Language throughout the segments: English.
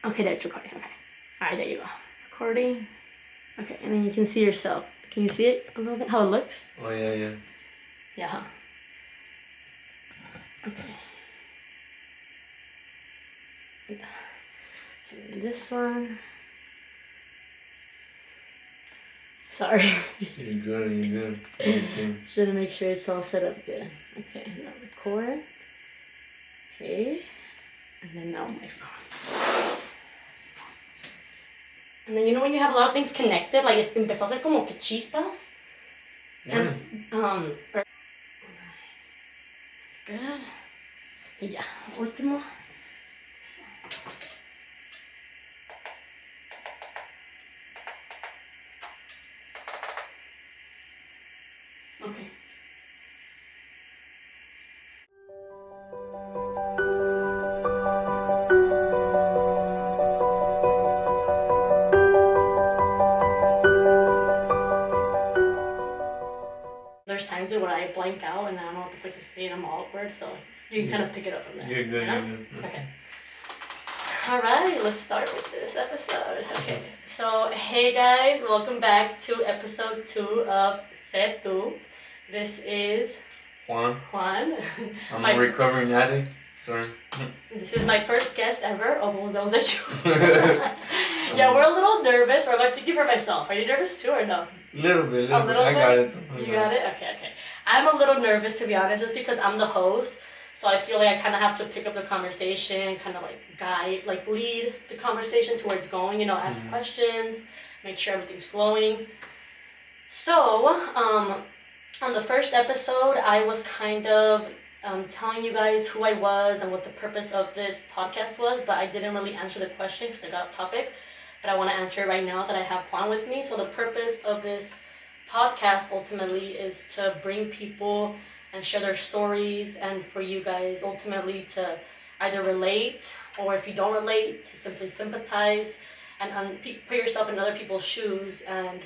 Okay, that's recording. Okay. Alright, there you go. Recording. Okay, and then you can see yourself. Can you see it a little bit? How it looks? Oh, yeah, yeah. Yeah, huh? Okay. Okay, this one. Sorry. You're good, you're good. Anything. Just to make sure it's all set up good. Okay, now record. Okay. And then now my phone. And then you know when you have a lot of things connected, like empezó a hacer como que chispas. Yeah. That's good. Y ya, último. So. Okay. There's times where I blank out and I don't know what the fuck to say and I'm awkward, so you can kind of pick it up from there. You're good, you know? you're good. Okay. Alright, let's start with this episode. Okay, so hey guys, welcome back to episode 2 of Sé Tú. This is Juan. Juan. I'm a recovering addict. Sorry. This is my first guest ever. Oh, what was that you? Yeah, we're a little nervous, or I'm speaking for myself. Are you nervous too or no? Little bit. A little I bit? got it. You got it? Okay. I'm a little nervous to be honest, just because I'm the host. So I feel like I kind of have to pick up the conversation, kind of like guide, like lead the conversation to where it's going, you know, ask questions, make sure everything's flowing. So, on the first episode, I was kind of telling you guys who I was and what the purpose of this podcast was, but I didn't really answer the question because I got off topic. But I want to answer it right now that I have Juan with me. So the purpose of this podcast ultimately is to bring people and share their stories, and for you guys ultimately to either relate, or if you don't relate, to simply sympathize and put yourself in other people's shoes and,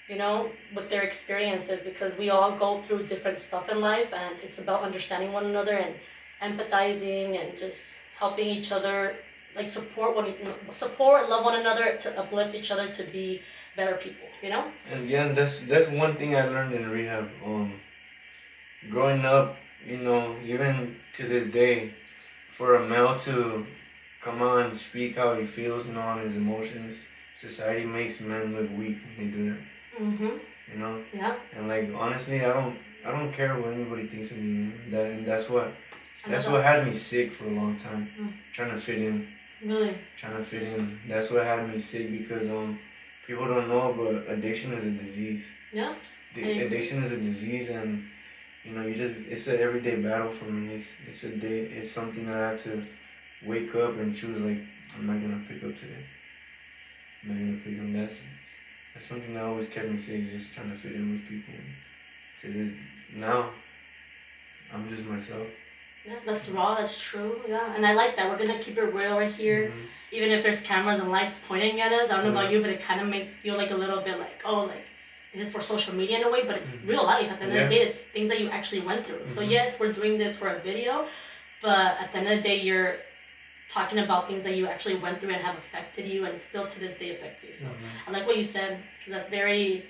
you know, with their experiences, because we all go through different stuff in life, and it's about understanding one another and empathizing and just helping each other, like support and love one another, to uplift each other to be better people, you know? And yeah, that's one thing I learned in rehab. Growing up, you know, even to this day, for a male to come out and speak how he feels, you know, on his emotions, society makes men look weak when they do that. Mm-hmm. You know? Yeah. And like honestly, I don't care what anybody thinks of me. That's what had me sick for a long time. Trying to fit in. Really? Trying to fit in. That's what had me sick, because people don't know, but addiction is a disease. Yeah. Addiction is a disease, and you know, it's an everyday battle for me. It's something that I have to wake up and choose, like, I'm not gonna pick up today. I'm not gonna pick up. That's something that always kept me sick, just trying to fit in with people. Now, I'm just myself. Yeah, that's raw, that's true, yeah. And I like that. We're gonna keep it real right here. Mm-hmm. Even if there's cameras and lights pointing at us. I don't know about you, but it kind of feel like a little bit like, oh, like, this is for social media in a way, but it's real life. At the end of the day, it's things that you actually went through. So yes, we're doing this for a video, but at the end of the day, you're talking about things that you actually went through and have affected you, and still to this day affect you. So I like what you said, because that's very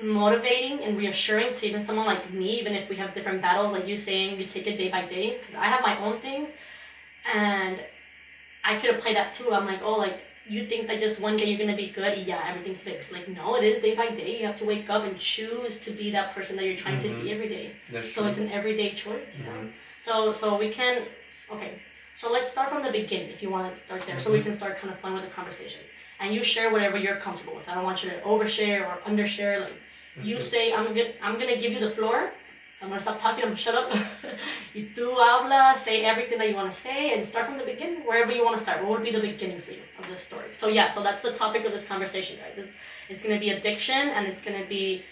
motivating and reassuring to even someone like me, even if we have different battles, like you saying you take it day by day, because I have my own things, and I could apply that too. I'm like, oh, like, you think that just one day you're gonna be good, yeah, everything's fixed. Like, no, it is day by day. You have to wake up and choose to be that person that you're trying to be every day. That's so true. It's an everyday choice. So we can, okay, so let's start from the beginning if you want to start there, so we can start kind of flowing with the conversation. And you share whatever you're comfortable with. I don't want you to overshare or undershare. Like, you say, I'm gonna give you the floor, so I'm gonna stop talking, I'm gonna shut up. Y tú habla, say everything that you want to say, and start from the beginning, wherever you want to start. What would be the beginning for you of this story? So yeah, so that's the topic of this conversation, guys. It's gonna be addiction, and it's gonna be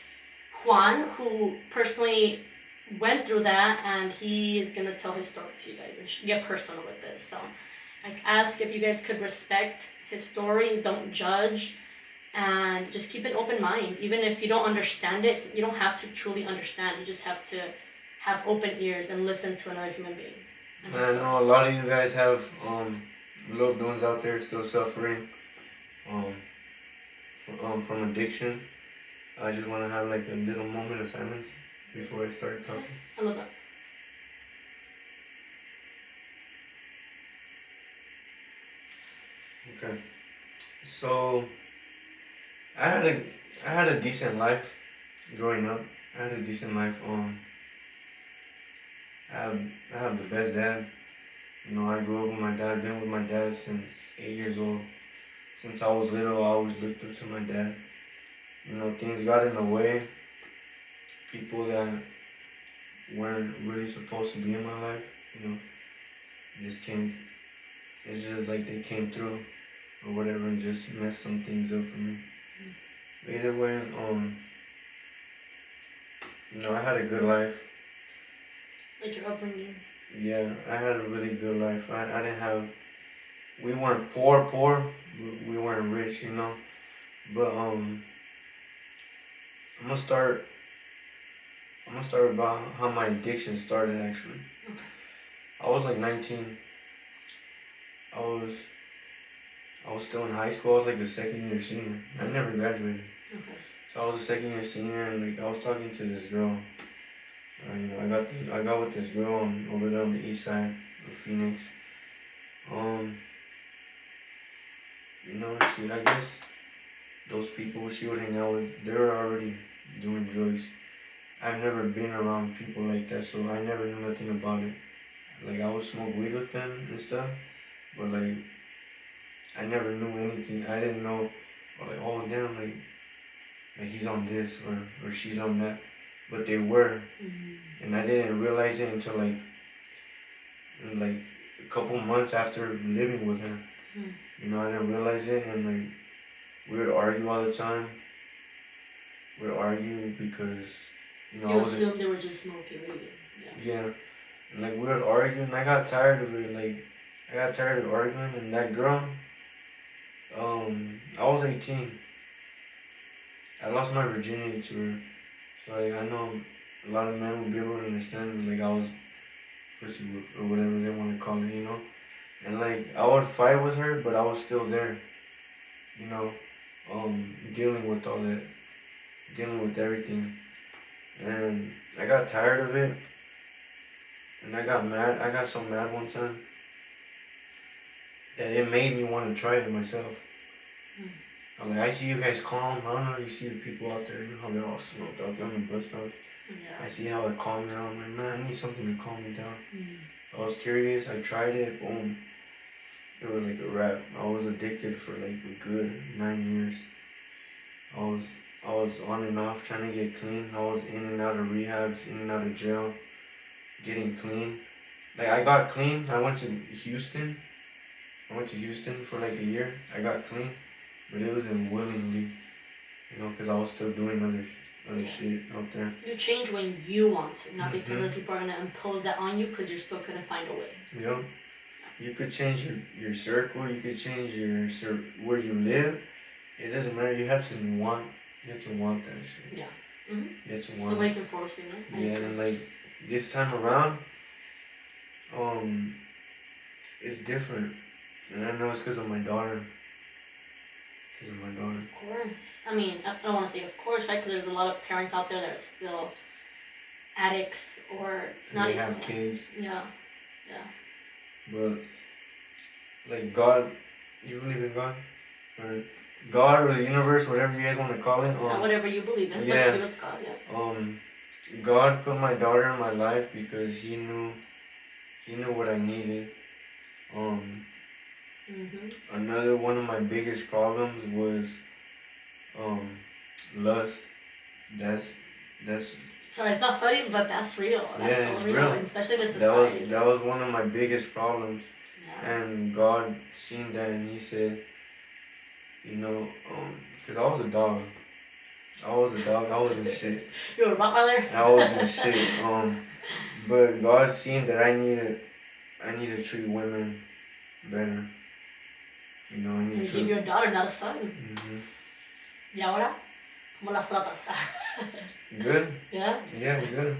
Juan, who personally went through that, and he is gonna tell his story to you guys and get personal with this. So I ask if you guys could respect his story, don't judge, and just keep an open mind. Even if you don't understand it, you don't have to truly understand. You just have to have open ears and listen to another human being. I know a lot of you guys have loved ones out there still suffering um, from addiction. I just want to have like a little moment of silence before I start talking. I love that. Okay. So I had a decent life growing up. I had a decent life. I have the best dad. You know, I grew up with my dad. Been with my dad since 8 years old. Since I was little, I always looked up to my dad. You know, things got in the way. People that weren't really supposed to be in my life, you know, just came. It's just like they came through or whatever and just messed some things up for me. But either way, you know, I had a good life. Like your upbringing. Yeah, I had a really good life. I didn't have. We weren't poor, We weren't rich, you know. But I'm gonna start. I'm gonna start about how my addiction started. Actually, Okay. I was like 19. I was still in high school. I was like a second year senior. I never graduated. Okay. So I was a second year senior, and like I was talking to this girl. You know, I got with this girl over there on the east side of Phoenix. You know, I guess those people she would hang out with, they were already doing drugs. I've never been around people like that, so I never knew nothing about it. Like I would smoke weed with them and stuff, but like I never knew anything. I didn't know, like, oh damn, like he's on this or she's on that, but they were, and I didn't realize it until like a couple months after living with her. You know, I didn't realize it, and like we would argue all the time. We'd argue because you assumed they were just smoking weed. Yeah, and like we would argue, and I got tired of it. Like I got tired of arguing, and that girl. I was 18. I lost my virginity to her, so like I know a lot of men will be able to understand. Like I was pussy whipped or whatever they want to call it, you know. And like I would fight with her, but I was still there, you know, dealing with all that, dealing with everything. And I got tired of it, and I got mad. I got so mad one time that it made me want to try it myself. I'm like, I see you guys calm. I don't know if you see the people out there, you know how they're all smoked out there on the bus stops. Yeah. I see how they calm down. I'm like, man, I need something to calm me down. I was curious. I tried it. Boom. It was like a wrap. I was addicted for like a good 9 years. I was on and off trying to get clean. I was in and out of rehabs, in and out of jail, getting clean. Like I got clean. I went to Houston. For like a year. I got clean, but it wasn't willingly, you know, because I was still doing other shit out there. You change when you want to, not because other people are gonna impose that on you because you're still gonna find a way. Yeah. You could change your circle. You could change where you live. It doesn't matter. You have to want that shit. Yeah. You have to want. Nobody can force you, no? Yeah, and like this time around, it's different, and I know it's because of my daughter. Of course. I mean, I don't want to say of course, right? Because there's a lot of parents out there that are still addicts or not they even. have kids. Yeah. But like God, you believe in God, or God or the universe, whatever you guys want to call it. Whatever you believe in. Yeah. But it's God. Yeah. God put my daughter in my life because He knew what I needed. Another one of my biggest problems was lust. That's Sorry, it's not funny, but that's real. That's so real. And especially the society. That was one of my biggest problems. Yeah. And God seen that, and He said, you know, because I was a dog. I was in shit. You were a Rottweiler? I was in shit. But God seen that I need to treat women better. You know, I need to give you a daughter, not a son. ¿Y ahora? ¿Cómo las tratas? Good. Yeah? Yeah, good.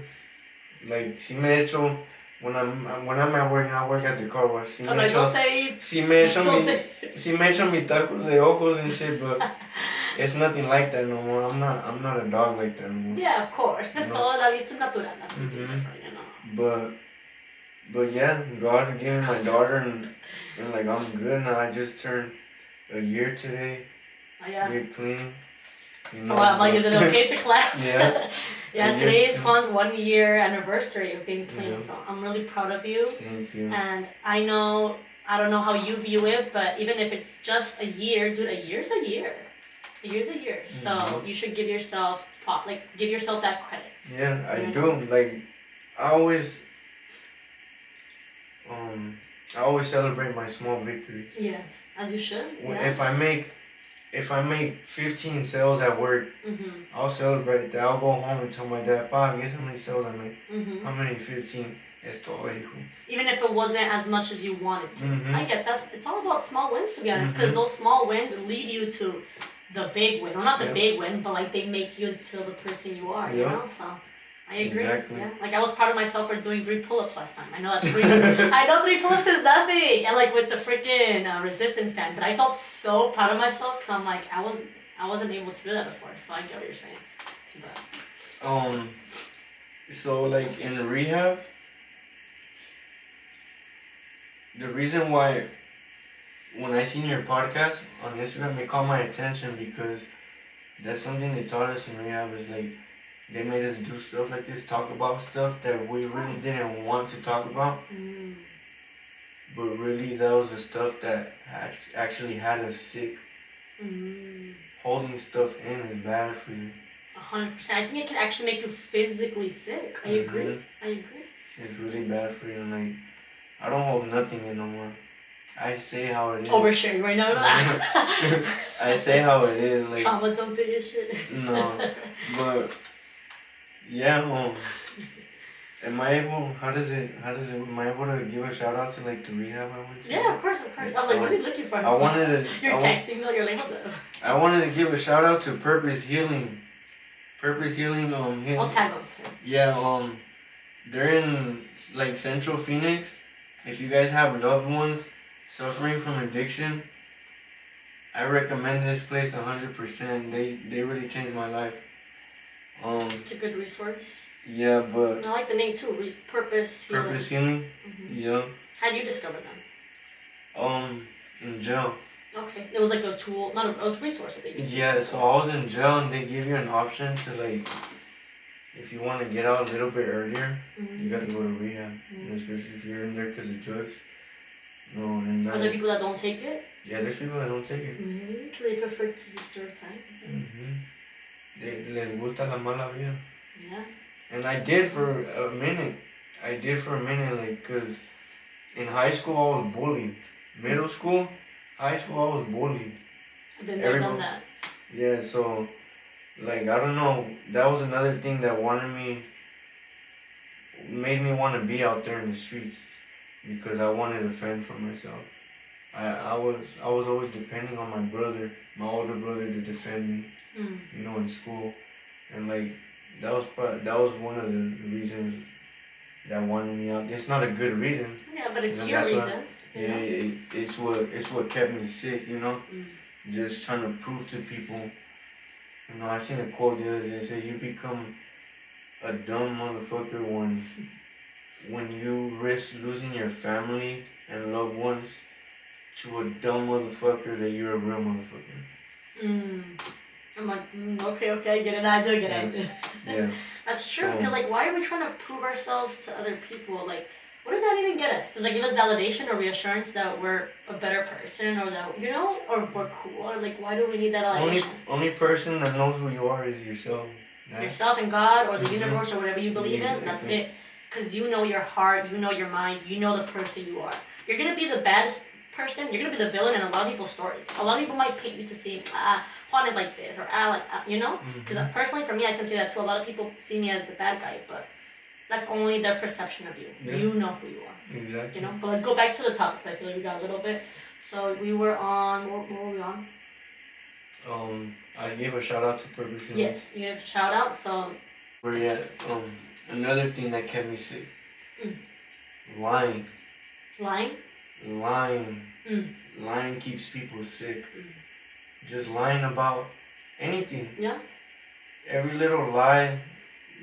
Like, sí me he hecho when I'm at work and I work at the car wash. Oh, no, don't say. Si me echan mis tacos de ojos and shit, but it's nothing like that no more. I'm not a dog like that no more. Yeah, of course. Pues toda la vista es natural. That's something Mm-hmm. different, you know. But yeah, God gave me my daughter and like I'm good now. I just turned a year today. Oh, yeah. Get clean. You know, Oh, wow, like, is it okay to clap? Yeah. Yeah, today is Juan's 1 year anniversary of being clean, Yeah. so I'm really proud of you. Thank you. And I don't know how you view it, but even if it's just a year, dude, a year's a year. A year's a year. So Mm-hmm. you should give yourself that credit. Yeah, I do. Like, I always celebrate my small victories. Yes, as you should. Yeah. If I make 15 sales at work, Mm-hmm. I'll celebrate that. I'll go home and tell my dad, "Pa, guess how many sales I made? Mm-hmm. How many? 15. Es todo, hijo." Even if it wasn't as much as you wanted to. Mm-hmm. I get that. It's all about small wins, to be honest, because those small wins lead you to the big win. Well, not the big win, but like they make you into the person you are, you know? So I agree. Exactly. Yeah. Like I was proud of myself for doing 3 pull-ups last time. I know that 3 pull-ups is nothing. And like with the freaking resistance band, but I felt so proud of myself because I'm like, I wasn't able to do that before. So I get what you're saying. But. So like in rehab, the reason why when I seen your podcast on Instagram, it caught my attention because that's something they taught us in rehab is like they made us do stuff like this, talk about stuff that we really didn't want to talk about. Mm. But really that was the stuff that actually had us sick. Mm. Holding stuff in is bad for you. 100%. I think it can actually make you physically sick. I agree. I agree. It's really bad for you. And like, I don't hold nothing in no more. I say how it is. Oversharing right now. I say how it is. Like, trauma dumping and shit. No, but yeah. Am I able to give a shout out to like the rehab I went to? Yeah, of course. I was like, what are you looking for? You're texting me, you're like, what the? I wanted to give a shout out to Purpose Healing. Purpose Healing, I'll tag them too. Yeah, they're in like Central Phoenix. If you guys have loved ones suffering from addiction, I recommend this place 100%. They really changed my life. It's a good resource. Yeah, but I like the name too. Purpose Healing. Purpose Healing. Mm-hmm. Yeah. How did you discover them? In jail. Okay, it was like a tool, it was a resource that they used. Yeah, so I was in jail and they give you an option to like, if you want to get out a little bit earlier, you gotta go to rehab. And especially if you're in there because of drugs. No, and are there people that don't take it? Yeah, there's people that don't take it. Mm-hmm. Because they prefer to just serve time. Les gusta la mala vida. Yeah. And I did for a minute. Like, cause in high school I was bullied. Middle school, high school I was bullied. I've been there, done that. Yeah, so, like, I don't know. That was another thing that made me want to be out there in the streets. Because I wanted to fend for myself. I was always depending on my older brother to defend me. You know, in school. And like, that was one of the reasons that wanted me out. It's not a good reason. Yeah, but it's your reason. It's what kept me sick, you know? Just trying to prove to people. You know, I seen a quote the other day that said, you become a dumb motherfucker when you risk losing your family and loved ones to a dumb motherfucker that you're a real motherfucker. I'm like, okay, I get it, I do get it. Yeah. That's true, because like, why are we trying to prove ourselves to other people? Like, what does that even get us? Does that give us validation or reassurance that we're a better person or that, you know, or we're cool? Or like, why do we need that validation? Only person that knows who you are is yourself. Yeah? Yourself and God or the universe or whatever you believe in, that's it. Because you know your heart, you know your mind, you know the person you are. You're going to be the baddest person, you're going to be the villain in a lot of people's stories. A lot of people might paint you to see, Juan is like this, or you know? Because personally, for me, I can say that too. A lot of people see me as the bad guy, but that's only their perception of you. Yeah. You know who you are. Exactly. You know? But let's go back to the topics. I feel like we got a little bit. So we were on, what were we on? I gave a shout out to Purpose Healing. Yes, you gave a shout out, so. Where another thing that kept me sick. Lying. Lying? Lying. Mm. Lying keeps people sick. Mm. Just lying about anything. Yeah. Every little lie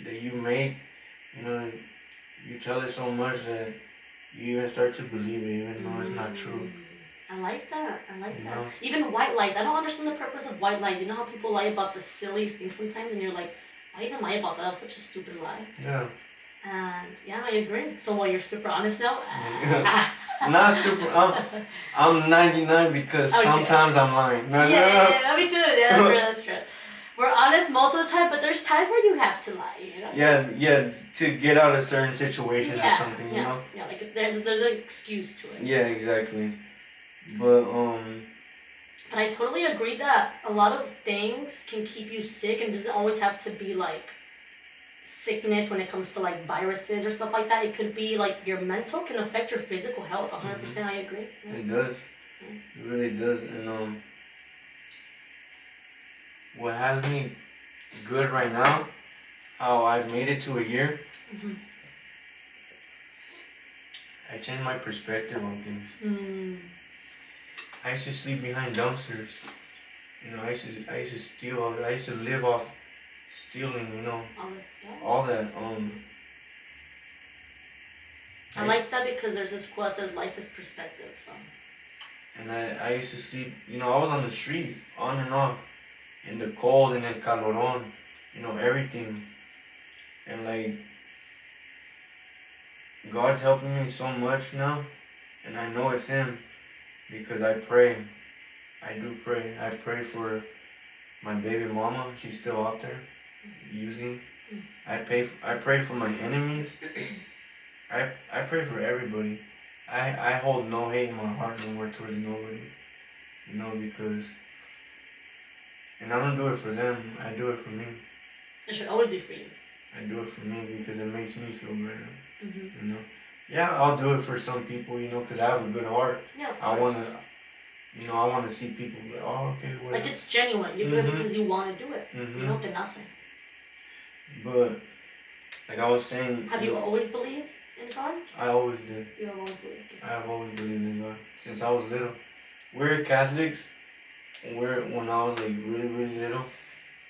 that you make, you know, you tell it so much that you even start to believe it, even though it's not true. I like that. I like You that. know? Even white lies. I don't understand the purpose of white lies. You know how people lie about the silliest things sometimes, and you're like, why even lie about that? That was such a stupid lie. Yeah. And yeah, I agree. So what? You're super honest now. Not super. I'm 99 because Okay. sometimes I'm lying. Yeah, me too. Yeah, that's true. That's true. We're honest most of the time, but there's times where you have to lie. You know. Yeah, to get out of certain situations or something, you know. Yeah, like there's an excuse to it. Yeah, exactly. But But I totally agree that a lot of things can keep you sick, and it doesn't always have to be like sickness when it comes to like viruses or stuff like that. It could be like your mental can affect your physical health. 100%. I agree. Yeah. It does. It really does. And what has me good right now, how I've made it to a year, I changed my perspective on things. I used to sleep behind dumpsters. You know, I used to steal. I used to live off stealing. You know, all that. I like that because there's this quote that says life is perspective. So. And I used to sleep. You know, I was on the street on and off, in the cold and el calorón. You know, everything. And like, God's helping me so much now, and I know it's Him, because I pray. I do pray. I pray for my baby mama. She's still out there using. I pray for my enemies. I pray for everybody. I hold no hate in my heart no more towards nobody. You know, because, and I don't do it for them. I do it for me. It should always be for you. I do it for me because it makes me feel better. You know. Yeah, I'll do it for some people. You know, because I have a good heart. Yeah, of course. I want to see people be like, oh, okay, whatever. Like it's genuine. You do it because you want to do it. You know, te nace. But, like I was saying... Have you always believed in God? I always did. You have always believed. I have always believed in God. Since I was little. We're Catholics. When I was like really, really little.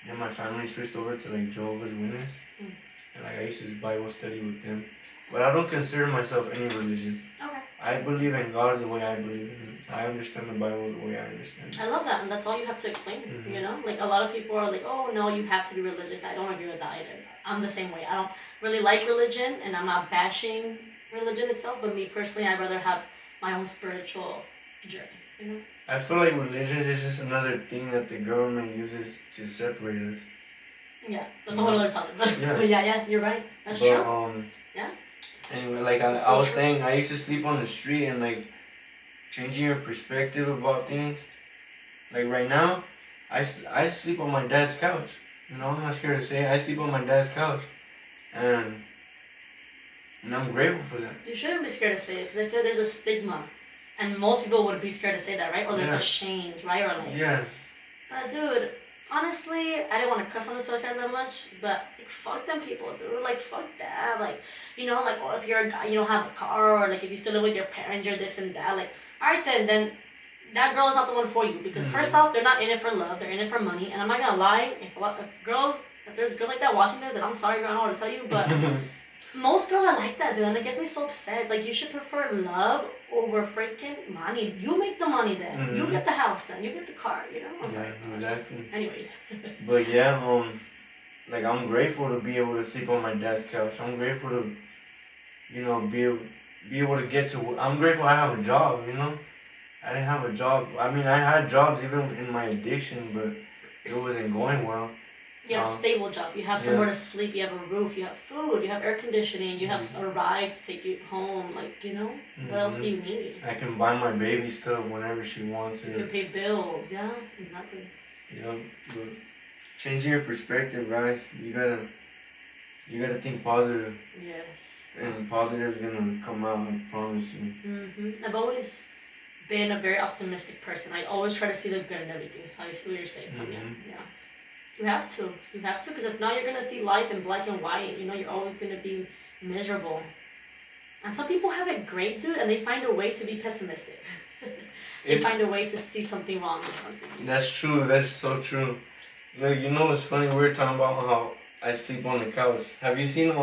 And my family switched over to like Jehovah's Witness. And like I used to Bible study with them. But I don't consider myself any religion. Okay. I believe in God the way I believe in Him. I understand the Bible the way I understand it. I love that, and that's all you have to explain. You know, like a lot of people are like, "Oh no, you have to be religious." I don't agree with that either. I'm the same way. I don't really like religion, and I'm not bashing religion itself. But me personally, I'd rather have my own spiritual journey. You know. I feel like religion is just another thing that the government uses to separate us. Yeah, that's a whole other topic. But yeah, you're right. That's true. Yeah. Anyway, like I was saying, I used to sleep on the street, and like changing your perspective about things. Like right now, I sleep on my dad's couch. You know, I'm not scared to say it. I sleep on my dad's couch, and I'm grateful for that. You shouldn't be scared to say it because I feel like there's a stigma, and most people would be scared to say that, right? Or they're ashamed, right? Or like. Yeah. But dude, honestly, I didn't want to cuss on this podcast that much, but like, fuck them people, dude. Like, fuck that. Like, you know, like, oh, if you're a guy, you don't have a car, or like, if you still live with your parents, you're this and that. Like, alright then that girl is not the one for you. Because first off, they're not in it for love, they're in it for money. And I'm not gonna lie, if there's girls like that watching this, and I'm sorry, girl, I don't know what to tell you, but most girls are like that, dude, and it gets me so upset. It's like, you should prefer love over freaking money. You make the money then. You get the house then. You get the car, you know? Exactly. Anyways. But yeah, like I'm grateful to be able to sleep on my dad's couch. I'm grateful to, you know, be able to get to. I'm grateful I have a job. You know, I didn't have a job. I mean, I had jobs even in my addiction, but it wasn't going well. You have a stable job. You have somewhere to sleep. You have a roof. You have food. You have air conditioning. You have a ride to take you home. Like, you know, what else do you need? I can buy my baby stuff whenever she wants it. You can pay bills. Yeah, exactly. You know, but changing your perspective, guys. You gotta think positive. Yes. And positive is gonna come out. I promise you. I've always been a very optimistic person. I always try to see the good in everything. So I see what you're saying. Yeah. You have to, because if not, you're going to see life in black and white. You know, you're always going to be miserable. And some people have it great, dude, and they find a way to be pessimistic. They find a way to see something wrong with something. That's true. That's so true. Look, you know what's funny? We were talking about how I sleep on the couch. Have you seen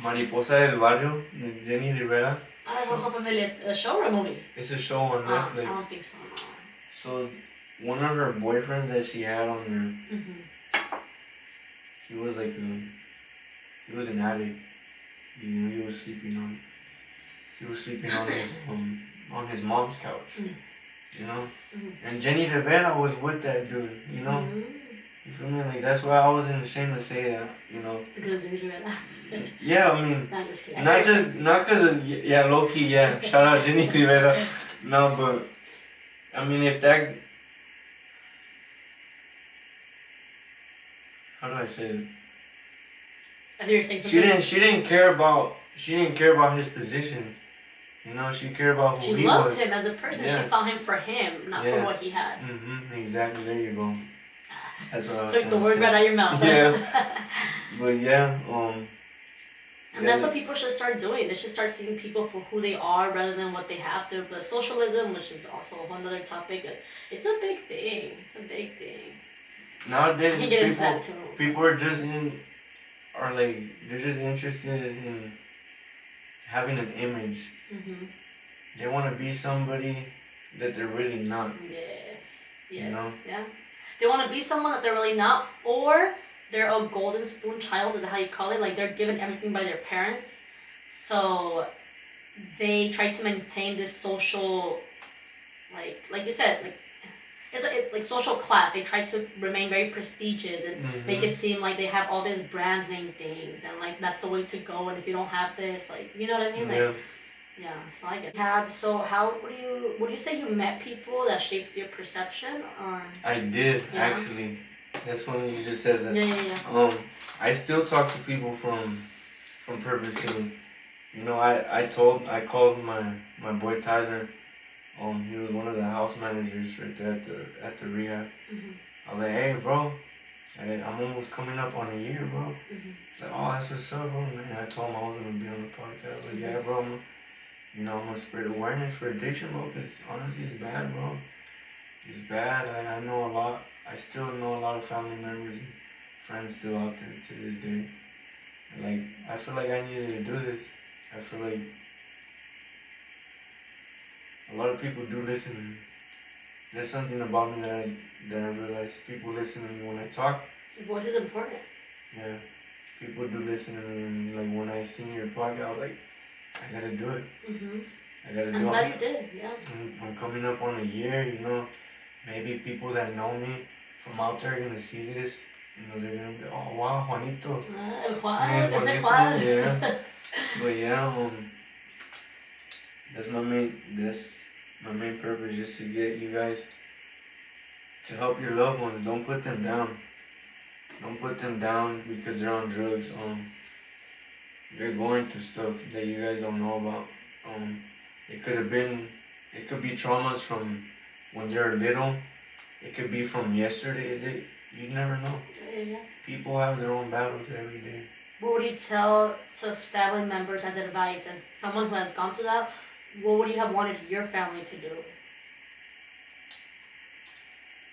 Mariposa del Barrio, Jenny Rivera? I was so familiar. A show or a movie? It's a show on Netflix. I don't think so. No. So, one of her boyfriends that she had on her, he was like he was an addict. You know, he was sleeping on his mom's couch. You know, and Jenny Rivera was with that dude. You know. You feel me? Like, that's why I wasn't ashamed to say that, you know. Because of Jenny Rivera. Yeah, I mean, No, I'm just kidding. not because of, yeah, low key, yeah. Shout out Jenny Rivera. No, but, I mean, if that, how do I say it? I think you're saying something. She didn't care about his position. You know, she cared about who he was. She loved him as a person. Yeah. She saw him for him, not for what he had. Exactly. There you go. That's what I was Took the word right out of your mouth. Yeah. But yeah, and that's what people should start doing. They should start seeing people for who they are rather than what they have to. But socialism, which is also a whole other topic, it's a big thing. It's a big thing. Nowadays, can get into that too. People are just they're just interested in having an image. They want to be somebody that they're really not. Yes. You know? Yeah. They want to be someone that they're really not, or they're a golden spoon child, is that how you call it? Like, they're given everything by their parents. So they try to maintain this social, like you said, like it's like social class. They try to remain very prestigious and make it seem like they have all these brand name things, and like that's the way to go. And if you don't have this, like, you know what I mean? Like, yeah, so I get it. So how would you say you met people that shaped your perception, or? I did, actually. That's funny you just said that. Yeah. I still talk to people from Purpose Healing. You know, I called my boy Tyler. He was one of the house managers right there at the rehab. I was like, hey bro, I'm almost coming up on a year, bro. He's like, oh, that's what's up, bro. And I told him I was gonna be on the podcast. I was like, yeah, bro. I'm gonna spread awareness for addiction, bro, because honestly, it's bad, bro. It's bad. I know a lot. I still know a lot of family members and friends still out there to this day. And like, I feel like I needed to do this. I feel like a lot of people do listen to me. There's something about me that I realize people listen to me when I talk. Voice is important. Yeah, people do listen to me, and like when I seen your podcast, I was like, I gotta do it. I gotta do it. I'm glad you did, yeah. I'm coming up on a year, you know. Maybe people that know me from out there are gonna see this. You know, they're gonna be, oh wow, Juanito. El Juan, ese Juan. Yeah. But yeah, that's my main purpose, just to get you guys to help your loved ones. Don't put them down. Don't put them down because they're on drugs. They're going through stuff that you guys don't know about. It could be traumas from when they're little. It could be from yesterday. You never know. Yeah. People have their own battles every day. What would you tell to family members as advice, as someone who has gone through that? What would you have wanted your family to do?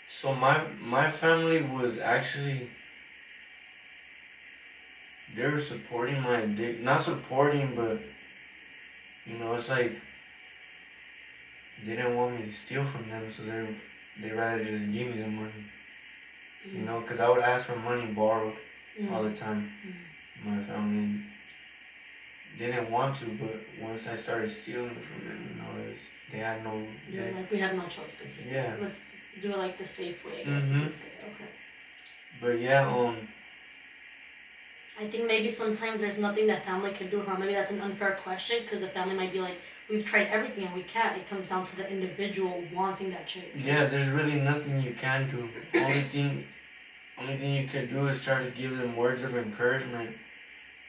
So my family was actually, they were supporting my addiction. Not supporting, but, you know, it's like they didn't want me to steal from them, so they rather just give me the money. You know, because I would ask for money borrowed all the time. My family didn't want to, but once I started stealing from them, you know, they had no... like, we have no choice, basically. Yeah. Let's do it like the safe way, I guess you could say. Okay. But yeah, I think maybe sometimes there's nothing that family can do, huh? Maybe that's an unfair question, because the family might be like, we've tried everything and we can't. It comes down to the individual wanting that change. Yeah, there's really nothing you can do. Only thing you can do is try to give them words of encouragement.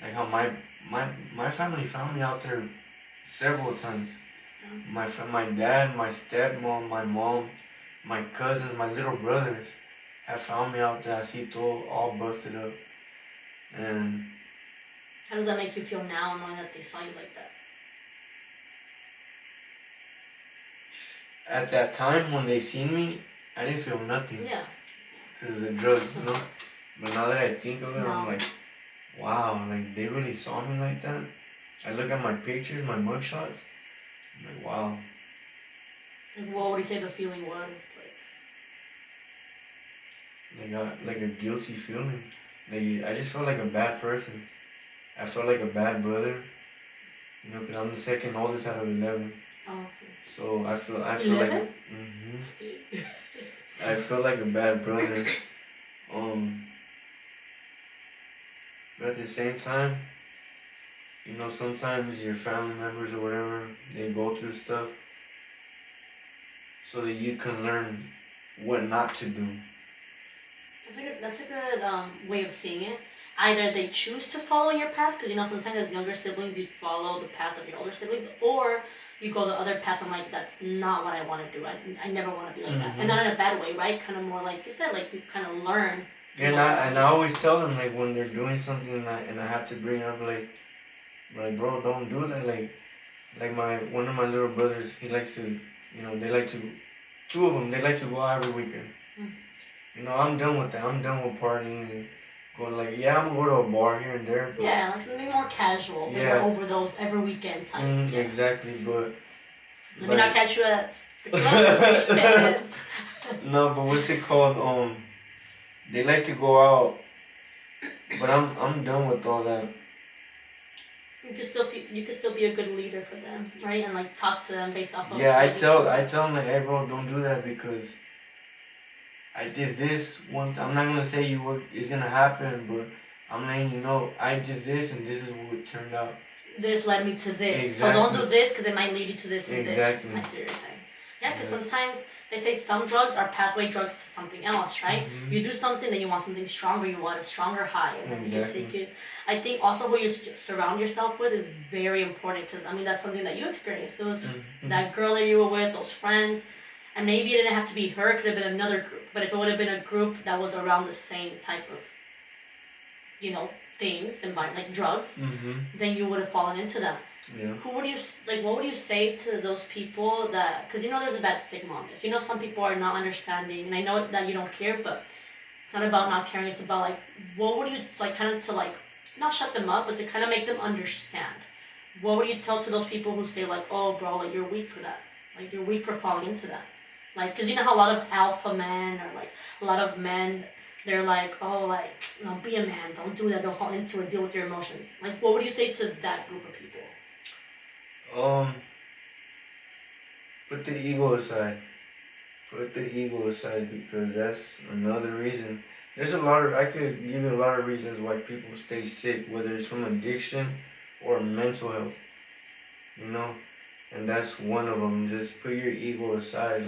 Like how my family found me out there several times. My dad, my stepmom, my mom, my cousins, my little brothers have found me out there. I see all busted up. And How does that make you feel now, knowing that they saw you like that? At that time when they seen me, I didn't feel nothing. Yeah. Because of the drugs, you know? But now that I think of it, No. I'm like, wow, like they really saw me like that. I look at my pictures, my mugshots. I'm like, wow. Like, what would you say the feeling was? Like a guilty feeling. Like I just felt like a bad person. I felt like a bad brother. You know, because I'm the second oldest out of 11. Oh, okay. So I feel 11? like I feel like a bad brother. But at the same time, you know, sometimes your family members or whatever, they go through stuff so that you can learn what not to do. That's a good way of seeing it. Either they choose to follow your path, because you know sometimes as younger siblings you follow the path of your older siblings, or you go the other path and like that's not what I want to do. I never want to be like that, and not in a bad way, right? Kind of more like you said, like you kind of learn. And I always tell them like when they're doing something and I have to bring up like bro, don't do that. Like one of my little brothers, he likes to, you know, they like to, two of them, they like to go out every weekend. You know, I'm done with that. I'm done with partying and going like, yeah, I'm gonna go to a bar here and there. But yeah, like something more casual. Yeah. Over those every weekend type. Yeah. Exactly, but. Let me not catch you at the club this weekend. No, but what's it called? They like to go out, but I'm done with all that. You can still be a good leader for them, right? And like talk to them based off of. Yeah, I tell them like, hey bro, don't do that because I did this once. I'm not gonna say it's gonna happen, but I'm letting you know I did this and this is what it turned out. This led me to this, exactly. So don't do this because it might lead you to this and exactly. this. I see what you're saying. Yeah, because sometimes they say some drugs are pathway drugs to something else, right? You do something, then you want something stronger, you want a stronger high, and then you can take it. I think also who you surround yourself with is very important because, I mean, that's something that you experienced. It was that girl that you were with, those friends, and maybe it didn't have to be her, it could have been another group. But if it would have been a group that was around the same type of, you know, things, like drugs, then you would have fallen into them. Yeah. Who would you, what would you say to those people that, because you know there's a bad stigma on this. You know some people are not understanding, and I know that you don't care, but it's not about not caring, it's about what would you, kind of to not shut them up, but to kind of make them understand. What would you tell to those people who say oh bro, you're weak for that. You're weak for falling into that. Because you know how a lot of alpha men or a lot of men, they're no, be a man, don't do that, don't fall into it, deal with your emotions. What would you say to that group of people? Put the ego aside. Put the ego aside because that's another reason. I could give you a lot of reasons why people stay sick, whether it's from addiction or mental health. You know? And that's one of them. Just put your ego aside.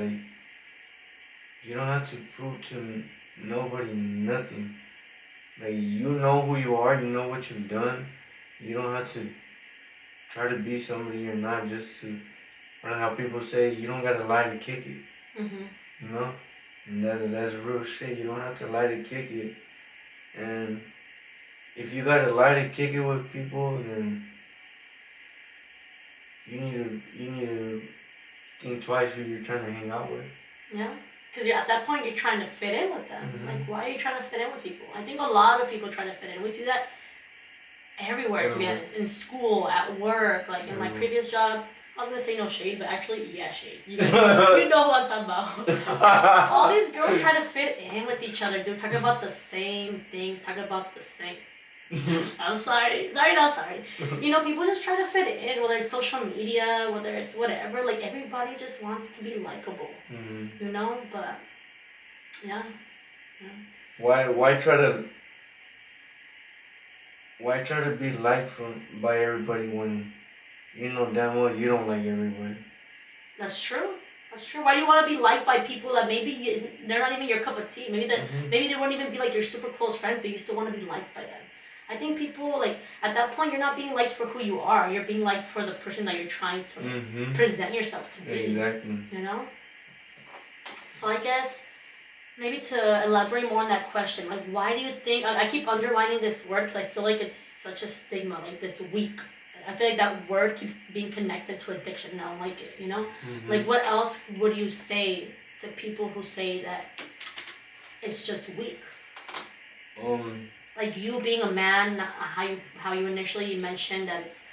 You don't have to prove to nobody nothing. You know who you are, you know what you've done. You don't have to try to be somebody you're not just to, or how people say, you don't gotta lie to kick it. You know? And that's real shit. You don't have to lie to kick it. And if you gotta lie to kick it with people, then you need to think twice who you're trying to hang out with. Yeah. Because at that point, you're trying to fit in with them. Why are you trying to fit in with people? I think a lot of people try to fit in. We see that everywhere, to be honest. In school, at work, in my previous job. I was going to say no shade, but actually, yeah, shade. You guys you know who I'm talking about. All these girls try to fit in with each other. They're talking about the same things, talking about the same... I'm sorry. Sorry, not sorry. You know, people just try to fit in, whether it's social media, whether it's whatever. Everybody just wants to be likable. You know? But, yeah. Why try to be liked by everybody when you know damn well you don't like everybody? That's true. Why do you want to be liked by people that maybe they're not even your cup of tea? Maybe they wouldn't even be your super close friends, but you still want to be liked by them. I think people, at that point, you're not being liked for who you are. You're being liked for the person that you're trying to present yourself to be. Exactly. You know? So I guess Maybe to elaborate more on that question, like why do you think I keep underlining this word because I feel like it's such a stigma, like this weak. I feel like that word keeps being connected to addiction. And I don't like it, you know. Like what else would you say to people who say that it's just weak? Like you being a man, how you initially mentioned that it's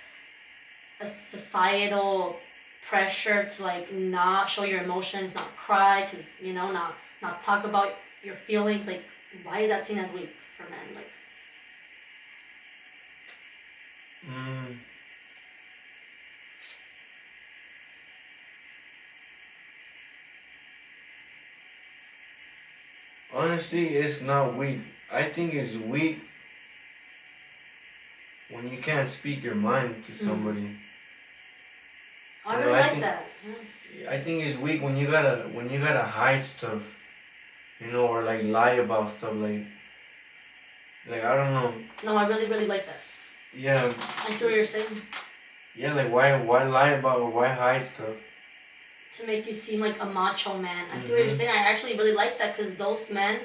a societal pressure to like not show your emotions, not cry, cause you know not talk about your feelings. Like why is that seen as weak for men? Like honestly, it's not weak. I think it's weak when you can't speak your mind to somebody. I really like that. I think it's weak when you gotta hide stuff, you know, or like lie about stuff, like I don't know. No, I really like that. Yeah. I see what you're saying. Yeah, like why lie about or why hide stuff? To make you seem like a macho man. I see what you're saying. I actually really like that because those men,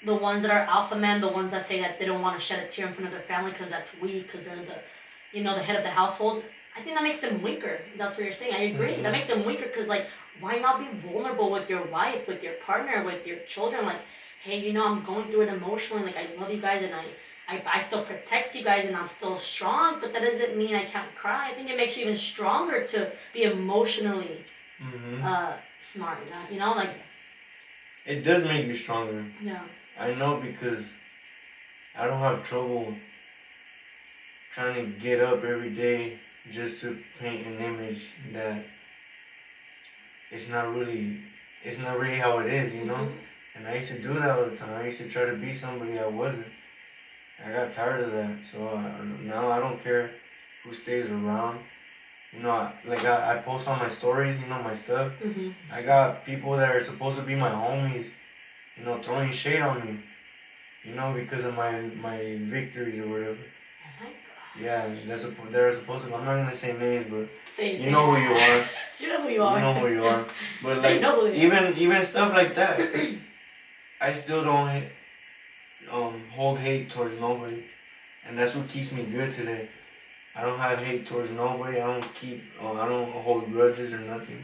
the ones that are alpha men, the ones that say that they don't want to shed a tear in front of their family because that's weak, because they're the head of the household. I think that makes them weaker. That's what you're saying. I agree. That makes them weaker because, like, why not be vulnerable with your wife, with your partner, with your children? Like, hey, I'm going through it emotionally. Like, I love you guys and I still protect you guys and I'm still strong, but that doesn't mean I can't cry. I think it makes you even stronger to be emotionally smart. Like. It does make you stronger. Yeah. I know because I don't have trouble trying to get up every day just to paint an image that it's not really how it is, you know? And I used to do that all the time. I used to try to be somebody I wasn't. I got tired of that. So now I don't care who stays around. You know, I post on my stories, my stuff. I got people that are supposed to be my homies, throwing shade on me, because of my victories or whatever. Oh my God. Yeah, they're supposed to. I'm not gonna say names, but you know who you are. You know who you are. You know who you are. But like even stuff like that, I still don't hold hate towards nobody, and that's what keeps me good today. I don't have hate towards nobody. I don't hold grudges or nothing.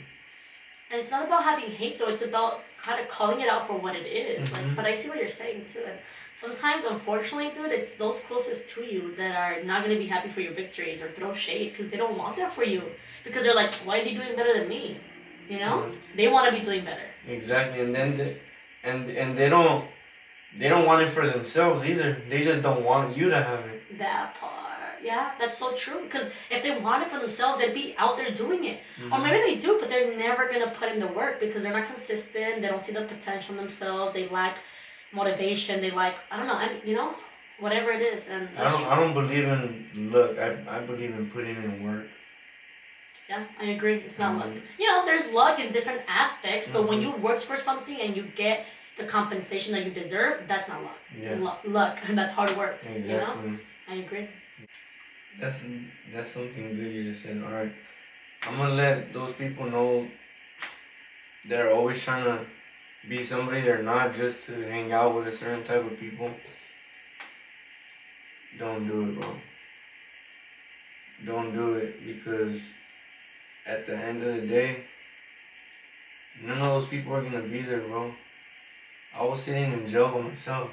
And it's not about having hate though, it's about kind of calling it out for what it is. Like, but I see what you're saying too. And sometimes, unfortunately, dude, it's those closest to you that are not going to be happy for your victories or throw shade because they don't want that for you. Because they're like, why is he doing better than me? You know? They want to be doing better. Exactly. And then they don't want it for themselves either. They just don't want you to have it. That part. Yeah, that's so true. Because if they want it for themselves, they'd be out there doing it. Or maybe they do, but they're never going to put in the work because they're not consistent. They don't see the potential in themselves. They lack motivation. They lack, I don't know, whatever it is. And I don't believe in luck. I believe in putting in work. Yeah, I agree. It's not luck. There's luck in different aspects, but when you work for something and you get the compensation that you deserve, that's not luck. Yeah. Luck, and that's hard work. Exactly. I agree. That's something good you just said. All right, I'm gonna let those people know they're always trying to be somebody they're not just to hang out with a certain type of people. Don't do it, bro. Don't do it because at the end of the day, none of those people are gonna be there, bro. I was sitting in jail by myself.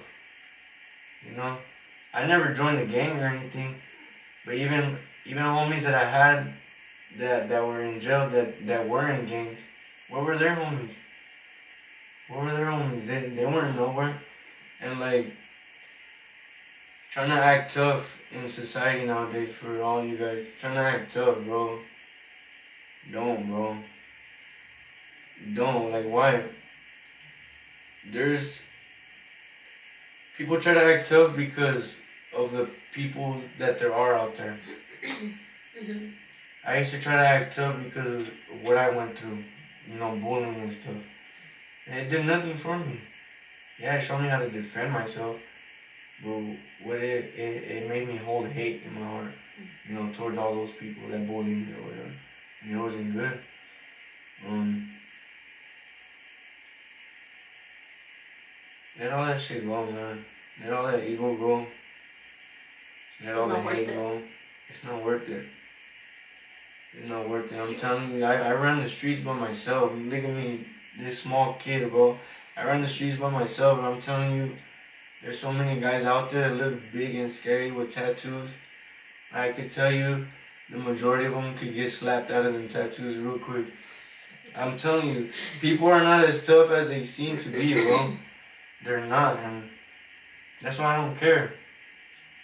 I never joined a gang or anything. But even homies that I had that were in jail that were in gangs, where were their homies? They weren't nowhere. And like trying to act tough in society nowadays for all you guys. Trying to act tough, bro. Don't, bro. Don't. Like why? There's people try to act tough because of the people that there are out there. I used to try to act tough because of what I went through, bullying and stuff. And it did nothing for me. Yeah, it showed me how to defend myself, but what it made me hold hate in my heart, towards all those people that bullied me or whatever. And it wasn't good. let all that shit go, man. Let all that ego go. Let It's all the not worth hate it. go. It's not worth it. It's not worth it. I'm telling you, I ran the streets by myself. Look at me, this small kid, bro. I ran the streets by myself, and I'm telling you, there's so many guys out there that look big and scary with tattoos. I could tell you, the majority of them could get slapped out of them tattoos real quick. I'm telling you, people are not as tough as they seem to be, bro. They're not, and that's why I don't care.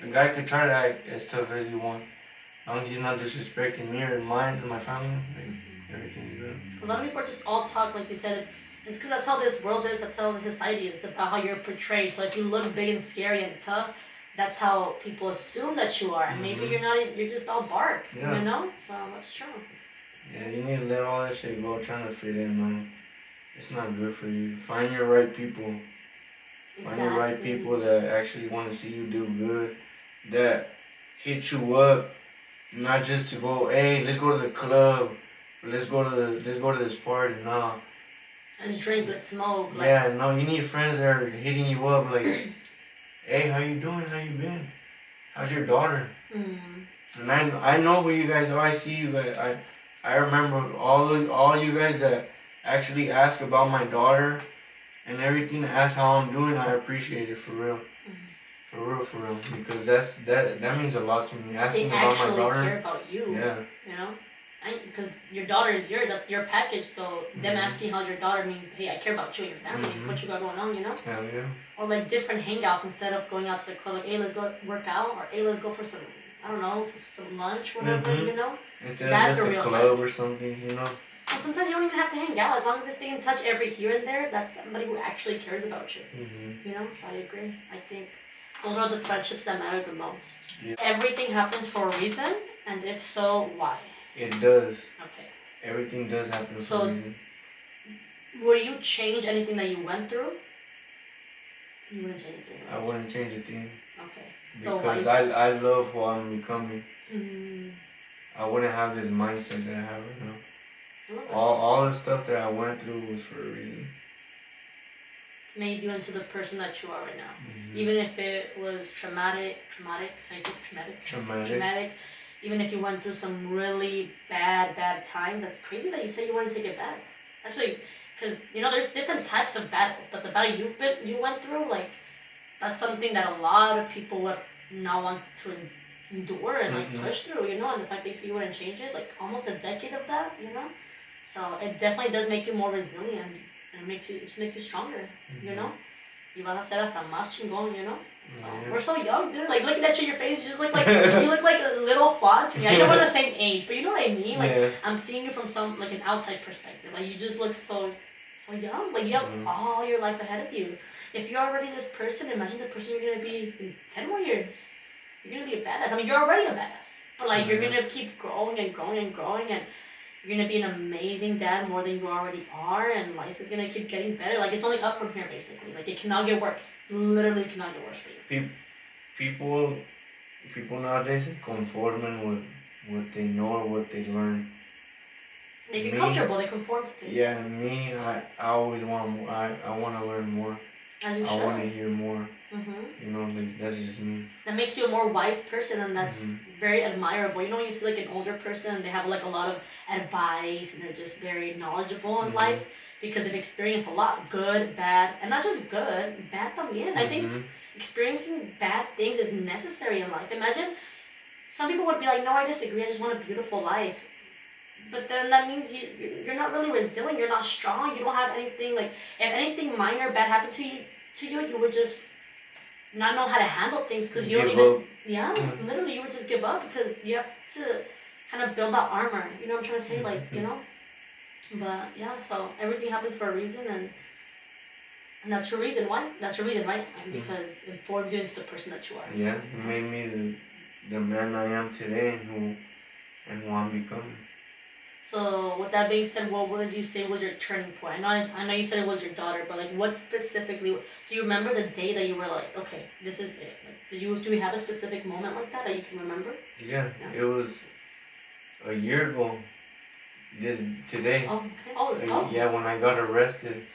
The guy could try to act as tough as he wants. As long as he's not disrespecting me or mine or my family, like, everything's good. A lot of people are just all talk, like you said. It's because that's how this world is. That's how the society is. It's about how you're portrayed. So if you look big and scary and tough, that's how people assume that you are. And maybe you're not. You're just all bark. Yeah. You know. So that's true. Yeah, you need to let all that shit go. Trying to fit in, man. It's not good for you. Find your right people. Find the right people that actually want to see you do good, that hit you up, not just to go, hey, let's go to the club, let's go to this party. Nah. Let's drink, let's smoke. Like, Yeah, no, you need friends that are hitting you up like, hey, how you doing? How you been? How's your daughter? And I know who you guys are. I see you guys. I remember all you guys that actually ask about my daughter and everything, ask how I'm doing. I appreciate it for real. For real. Because that means a lot to me. Asking they about actually my daughter. care about you. Yeah. You know? Because your daughter is yours, that's your package, so them asking how's your daughter means, hey, I care about you and your family, what you got going on, you know? Hell yeah. Or like different hangouts instead of going out to the club, like, hey, let's go work out, or hey, let's go for some, I don't know, some lunch, whatever, you know? Instead That's of a just a real club friend. or something, you know? And sometimes you don't even have to hang out, as long as they stay in touch every here and there, that's somebody who actually cares about you, you know? So I agree. I think those are the friendships that matter the most. Yeah. Everything happens for a reason, and if so, why? It does. Okay. Everything does happen for So, a reason. would you change anything that you went through? You wouldn't change anything. I wouldn't change a thing. Okay. So because I love who I'm becoming. Mm. I wouldn't have this mindset that I have right now. I love that. All the stuff that I went through was for a reason. It made you into the person that you are right now. Even if it was traumatic. How do you say traumatic. Even if you went through some really bad times, that's crazy that you say you want to take it back. Actually, because you know there's different types of battles, but the battle you went through, like that's something that a lot of people would not want to endure and like push through, you know. And the fact that you say you wouldn't change it, like almost a decade of that, you know. So it definitely does make you more resilient, and it just makes you stronger, you know. Y vas a ser hasta más chingón, you know. So we're so young, dude. Like looking at you, your face, you just look like you look like a little Juan to me. I know we're the same age, but you know what I mean. Like I'm seeing you from some like an outside perspective. Like you just look so young. Like you have all your life ahead of you. If you're already this person, imagine the person you're gonna be in 10 more years. You're gonna be a badass. I mean, you're already a badass, but like you're gonna keep growing and growing and growing, and you're gonna be an amazing dad more than you already are, and life is gonna keep getting better. Like it's only up from here, basically. Like it cannot get worse. Literally cannot get worse for you. People nowadays are conforming with what they know or what they learn. They get comfortable. They conform to things. Yeah, me, I always want more. I want to learn more. As you should. I want to hear more. You know, like that's just me. That makes you a more wise person, and that's very admirable. You know, when you see like an older person and they have like a lot of advice and they're just very knowledgeable in life because they've experienced a lot, good, bad, and not just good, bad también. I think experiencing bad things is necessary in life. Imagine some people would be like, no, I disagree. I just want a beautiful life. But then that means you're not really resilient. You're not strong. You don't have anything like if anything minor bad happened to you, you would just not know how to handle things because you don't even literally you would just give up because you have to kind of build that armor. You know what I'm trying to say? Like you know. But yeah, so everything happens for a reason, and that's your reason. Why? That's your reason, right? Because it forms you into the person that you are. Yeah, it made me the man I am today, and who I'm becoming. So with that being said, what would you say was your turning point? I know you said it was your daughter, but like what specifically? Do you remember the day that you were like, okay, this is it? Like, do you have a specific moment like that you can remember? Yeah. It was a year ago. Today. Oh, okay. Oh, yeah, when I got arrested,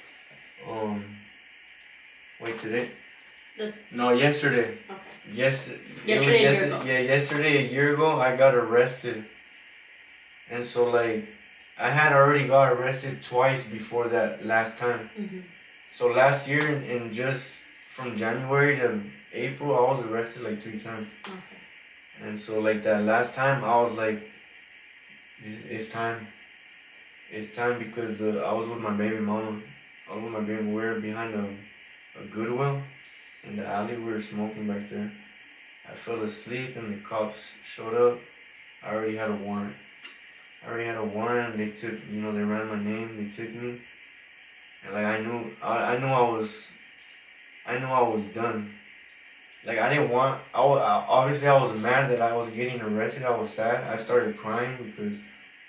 Wait, today? The- No, yesterday. Okay. Yesterday, a year ago. Yeah, yesterday, a year ago, I got arrested. And so, like, I had already got arrested twice before that last time. Mm-hmm. So last year, in just from January to April, I was arrested like 3 times. Okay. And so, like, that last time, I was like, it's time. It's time because I was with my baby mama. I was with my baby. We were behind a Goodwill in the alley. We were smoking back there. I fell asleep and the cops showed up. I already had a warrant. They took, they ran my name. They took me. And like I knew I was done. Like I didn't want. Obviously I was mad that I was getting arrested. I was sad. I started crying because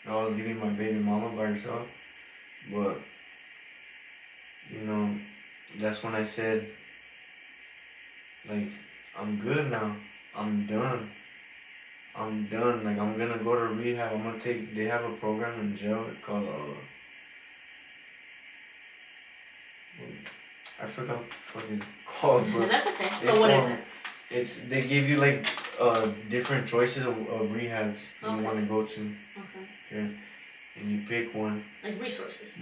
I was leaving my baby mama by herself. But that's when I said, like, I'm good now. I'm done. Like I'm gonna go to rehab. They have a program in jail called I forgot what the fuck it's called, but That's okay. But what is it? They give you like different choices of rehabs you want to go to. Okay. And you pick one. Like resources.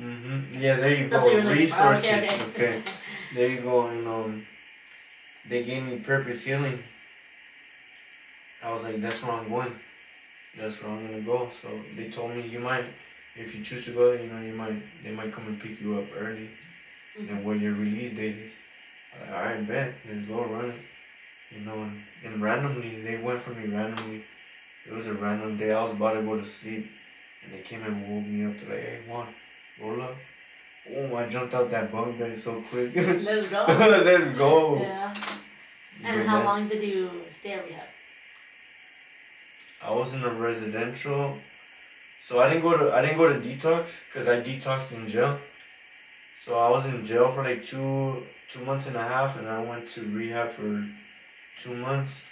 Yeah, there you That's go. really Resources. okay. There you go. And they gave me purpose healing. I was like, that's where I'm going. That's where I'm gonna go. So they told me if you choose to go there, they might come and pick you up early. And when your release date is. I like, alright, bet. Let's go run it. And randomly, they went for me randomly. It was a random day. I was about to go to sleep. And they came and woke me up. They're like, hey, Juan, roll up. Boom, I jumped out that bunk bed so quick. Let's go. Let's go. Yeah. And how long did you stay at rehab? I was in a residential. So I didn't go to detox because I detoxed in jail. So I was in jail for like 2 months and a half, and I went to rehab for 2 months,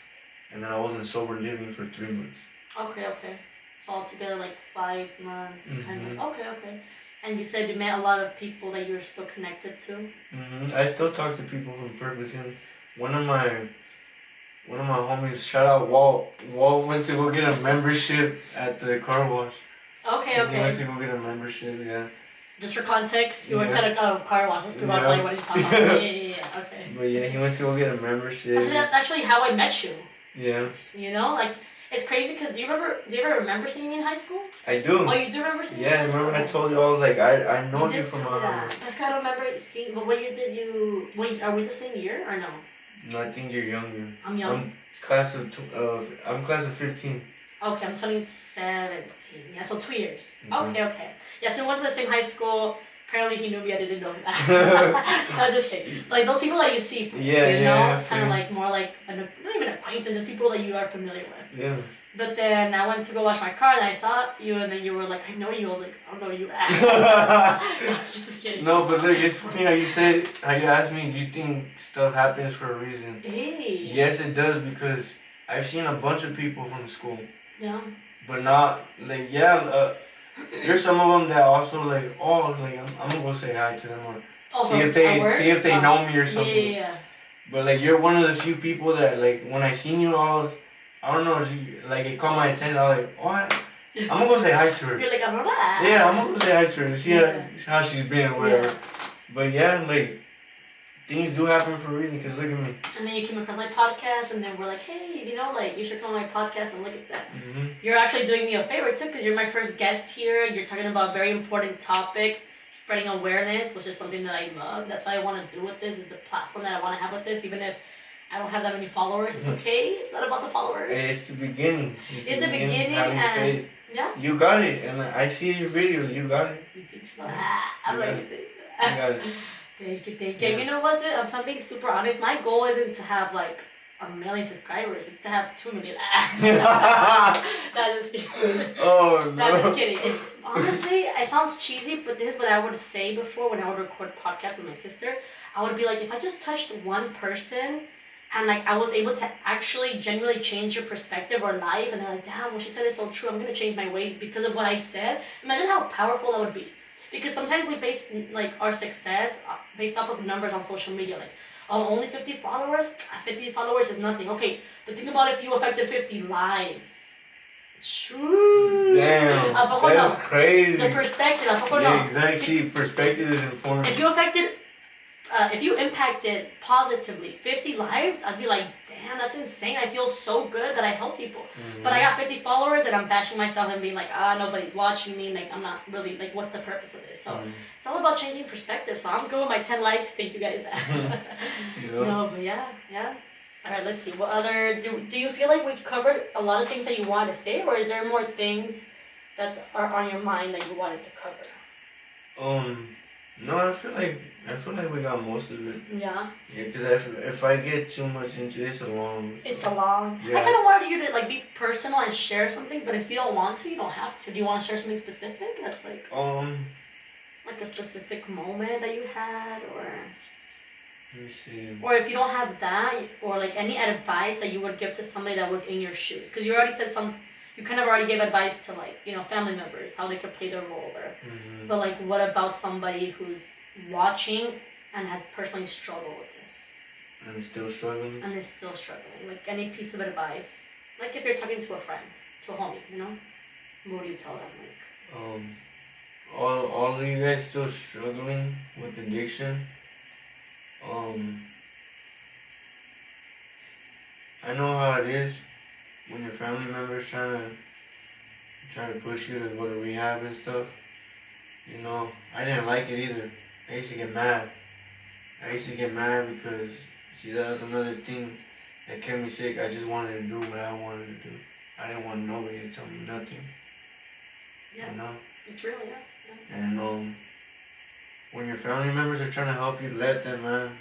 and then I was in sober living for 3 months. Okay. So altogether like 5 months, kind of. Okay. And you said you met a lot of people that you're still connected to. I still talk to people from Purpose, and one of my homies, shout out Walt. Walt went to go get a membership at the car wash. Okay. He went to go get a membership, yeah. Just for context, he works at a car wash. People are like, what are you talking about? Yeah. Okay. But yeah, he went to go get a membership. That's actually how I met you. Yeah. Like, it's crazy because do you ever remember seeing me in high school? I do. Oh, you do remember seeing me in high school? Yeah, remember I told you, I was like, I know you from That's I don't remember seeing, but what year did you, are we the same year or no? No, I think you're younger. I'm young. I'm class of 15. Okay, I'm turning 17. Yeah, so 2 years. Okay. Yeah, so we went to the same high school. Apparently he knew me, I didn't know him. No, just kidding. Like those people that you see, kind of like more like, not even acquaintance, just people that you are familiar with. Yeah. But then I went to go wash my car and I saw you and then you were like, I know you. I was like, I don't know you. I'm just kidding. No, but look, it's funny how you asked me, do you think stuff happens for a reason? Hey. Yes, it does, because I've seen a bunch of people from school. Yeah. But not, like, there's some of them that also like, I'm gonna go say hi to them or see if they know me or something. Yeah. But like you're one of the few people that like when I seen you all, I don't know, like it caught my attention. I was like, what? I'm gonna go say hi to her. You're like, Aurora. Yeah, I'm gonna go say hi to her to see how she's been or whatever. Yeah. But yeah, like things do happen for a reason. Cause look at me. And then you came across my podcast, and then we're like, hey, like you should come on my podcast and look at that. Mm-hmm. You're actually doing me a favor too, because you're my first guest here. You're talking about a very important topic, spreading awareness, which is something that I love. That's what I want to do with this. Is the platform that I want to have with this, even if I don't have that many followers. It's okay. It's not about the followers. It's the beginning. It's the beginning, and faith. Yeah. You got it, and I see your videos. You got it. You think so? I'm like, you think. You got it. Thank you. Yeah. You know what, dude? If I'm being super honest, my goal isn't to have like 1 million subscribers. It's to have 2 million. That's just kidding. Oh no. That's just kidding. It's honestly, it sounds cheesy, but this is what I would say before when I would record podcasts with my sister. I would be like, if I just touched one person and like I was able to actually genuinely change your perspective or life, and they're like, damn, what she said is so true. I'm gonna change my ways because of what I said. Imagine how powerful that would be. Because sometimes we base like our success based off of numbers on social media, like, oh, only 50 followers? 50 followers is nothing. Okay, but think about if you affected 50 lives. Shoo. Damn, that's crazy. The perspective, yeah, exactly. See, perspective is important. If you impacted positively 50 lives, I'd be like, damn, that's insane. I feel so good that I help people. Mm-hmm. But I got 50 followers and I'm bashing myself and being like, nobody's watching me. Like, I'm not really, like, what's the purpose of this? So it's all about changing perspective. So I'm good with my 10 likes. Thank you guys. No, but yeah. All right, let's see. What other, do you feel like we've covered a lot of things that you wanted to say, or is there more things that are on your mind that you wanted to cover? No, I feel like we got most of it. Yeah. Yeah, because if I get too much into it, it's a long. Yeah. Yeah. I kind of wanted you to like be personal and share some things, but if you don't want to, you don't have to. Do you want to share something specific? That's like. Like a specific moment that you had, or. Let me see. Or if you don't have that, or like any advice that you would give to somebody that was in your shoes, because you already said you kind of already gave advice to like, family members, how they could play their role there. Mm-hmm. But like, what about somebody who's watching and has personally struggled with this? And is still struggling? And is still struggling. Like any piece of advice. Like if you're talking to a friend, to a homie, what do you tell them? Like, all of you guys still struggling with addiction? I know how it is when your family members trying to push you to go to rehab and stuff. I didn't like it either. I used to get mad. Because, see, that was another thing that kept me sick. I just wanted to do what I wanted to do. I didn't want nobody to tell me nothing. Yeah. It's real, yeah. And when your family members are trying to help you, let them, man.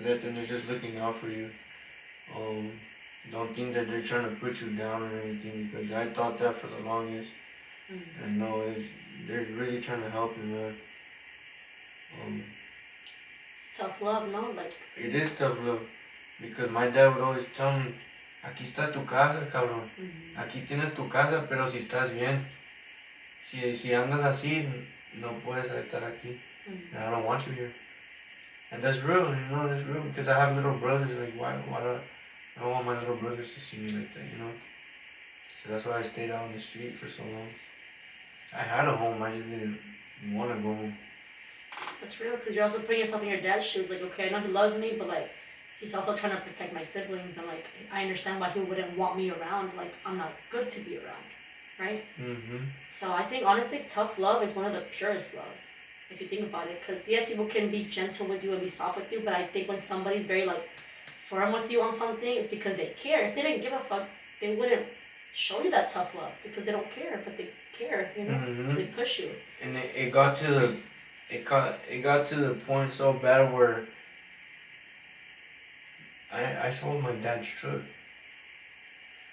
Let them. They're just looking out for you. Don't think that they're trying to put you down or anything, because I thought that for the longest. Mm-hmm. And no, they're really trying to help you, man. It's tough love, no? Like. It is tough love, because my dad would always tell me, aquí está tu casa, cabrón. Mm-hmm. Aquí tienes tu casa, pero si estás bien. Si andas así, no puedes estar aquí. Mm-hmm. I don't want you here. And that's real, that's real, because I have little brothers. Like, why I don't want my little brothers to see me like that, So that's why I stayed out on the street for so long. I had a home, I just didn't want to go home. That's real, because you're also putting yourself in your dad's shoes. Like, okay, I know he loves me, but like, he's also trying to protect my siblings, and like, I understand why he wouldn't want me around. Like, I'm not good to be around, right? Mm-hmm. So I think, honestly, tough love is one of the purest loves, if you think about it. Because yes, people can be gentle with you and be soft with you, but I think when somebody's very like firm with you on something, it's because they care. If they didn't give a fuck, they wouldn't show you that tough love, because they don't care, but they care, Mm-hmm. So they push you. And it got to the point so bad where I sold my dad's truck.